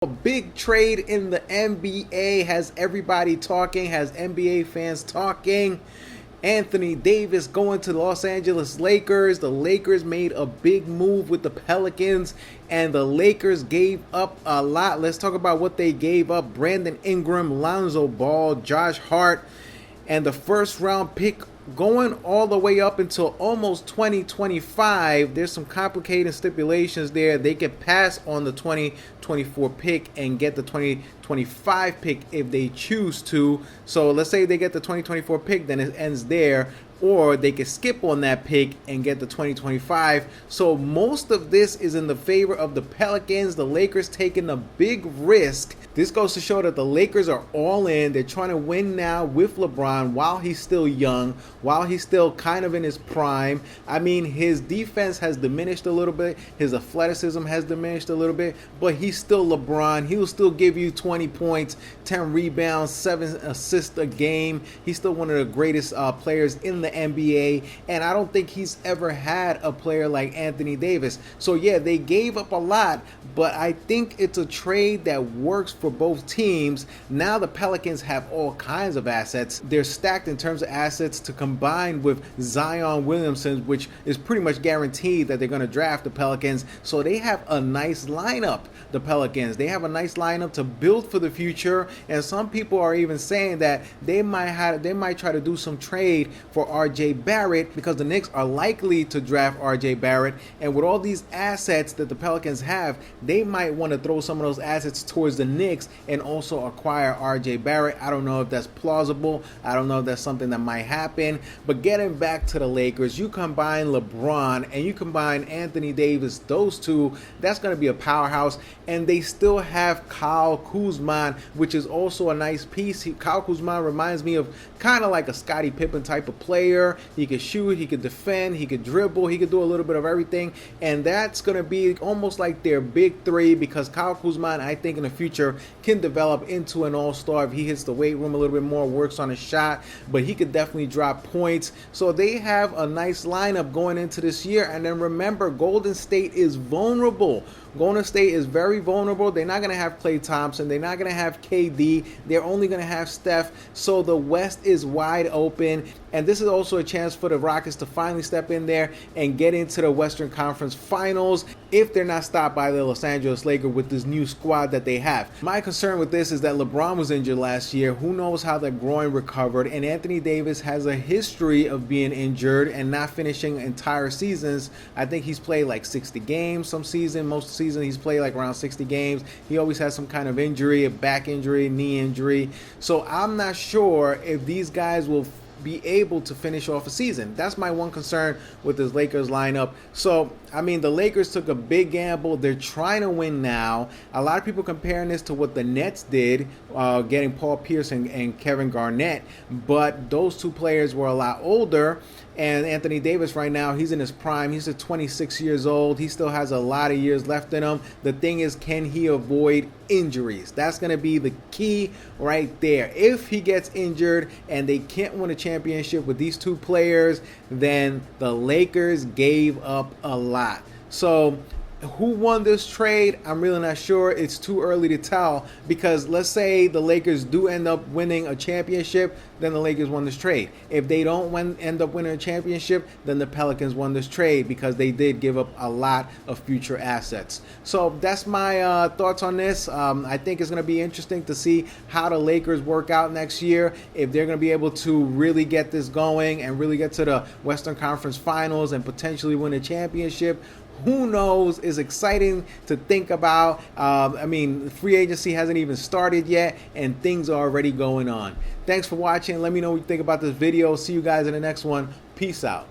A big trade in the NBA has everybody talking, has NBA fans talking. Anthony Davis going to the Los Angeles Lakers. The Lakers made a big move with the Pelicans, and the Lakers gave up a lot. Let's talk about what they gave up. Brandon Ingram, Lonzo Ball, Josh Hart, and the first round pick going all the way up until almost 2025. There's some complicated stipulations there. They can pass on the 2024 pick and get the 2025 pick if they choose to. So let's say they get the 2024 pick, then it ends there. Or they can skip on that pick and get the 2025. So most of this is in the favor of the Pelicans. The Lakers taking a big risk. This goes to show that the Lakers are all in. They're trying to win now with LeBron while he's still young, while he's still kind of in his prime. I mean, his defense has diminished a little bit. His athleticism has diminished a little bit, but he's still LeBron. He will still give you 20 points, 10 rebounds, 7 assists a game. He's still one of the greatest players in the NBA, and I don't think he's ever had a player like Anthony Davis. So yeah, they gave up a lot, but I think it's a trade that works for both teams. Now the Pelicans have all kinds of assets. They're stacked in terms of assets to combine with Zion Williamson, which is pretty much guaranteed that they're going to draft the Pelicans. So they have a nice lineup, the Pelicans. They have a nice lineup to build for the future, and some people are even saying that they might try to do some trade for R.J. Barrett, because the Knicks are likely to draft R.J. Barrett, and with all these assets that the Pelicans have, they might want to throw some of those assets towards the Knicks and also acquire R.J. Barrett. I don't know if that's plausible. I don't know if that's something that might happen. But getting back to the Lakers, you combine LeBron and you combine Anthony Davis, those two, that's going to be a powerhouse. And they still have Kyle Kuzma, which is also a nice piece. Kyle Kuzma reminds me of kind of like a Scottie Pippen type of player. He could shoot, he could defend, he could dribble, he could do a little bit of everything. And that's going to be almost like their big three, because Kyle Kuzma, I think in the future, can develop into an all-star if he hits the weight room a little bit more, works on his shot, but he could definitely drop points. So they have a nice lineup going into this year. And then remember, Golden State is vulnerable. Golden State is very vulnerable. They're not going to have Klay Thompson. They're not going to have KD. They're only going to have Steph. So the West is wide open. And this is also a chance for the Rockets to finally step in there and get into the Western Conference Finals if they're not stopped by the Los Angeles Lakers with this new squad that they have. My concern with this is that LeBron was injured last year. Who knows how that groin recovered? And Anthony Davis has a history of being injured and not finishing entire seasons. I think he's played like 60 games some season. Most season he's played like around 60 games. He always has some kind of injury, a back injury, knee injury. So I'm not sure if these guys will be able to finish off a season. That's my one concern with this Lakers lineup. So, I mean, the Lakers took a big gamble. They're trying to win now. A lot of people comparing this to what the Nets did, getting Paul Pierce and Kevin Garnett, but those two players were a lot older. And Anthony Davis right now, he's in his prime. He's 26 years old. He still has a lot of years left in him. The thing is, can he avoid injuries? That's going to be the key right there. If he gets injured and they can't win a championship with these two players, then the Lakers gave up a lot. So who won this trade? I'm really not sure. It's too early to tell, because let's say the Lakers do end up winning a championship, then the Lakers won this trade. If they don't end up winning a championship, then the Pelicans won this trade, because they did give up a lot of future assets. So that's my thoughts on this. I think it's going to be interesting to see how the Lakers work out next year, if they're going to be able to really get this going and really get to the Western Conference Finals and potentially win a championship. Who knows? It's exciting to think about. I mean, free agency hasn't even started yet, and things are already going on. Thanks for watching. Let me know what you think about this video. See you guys in the next one. Peace out.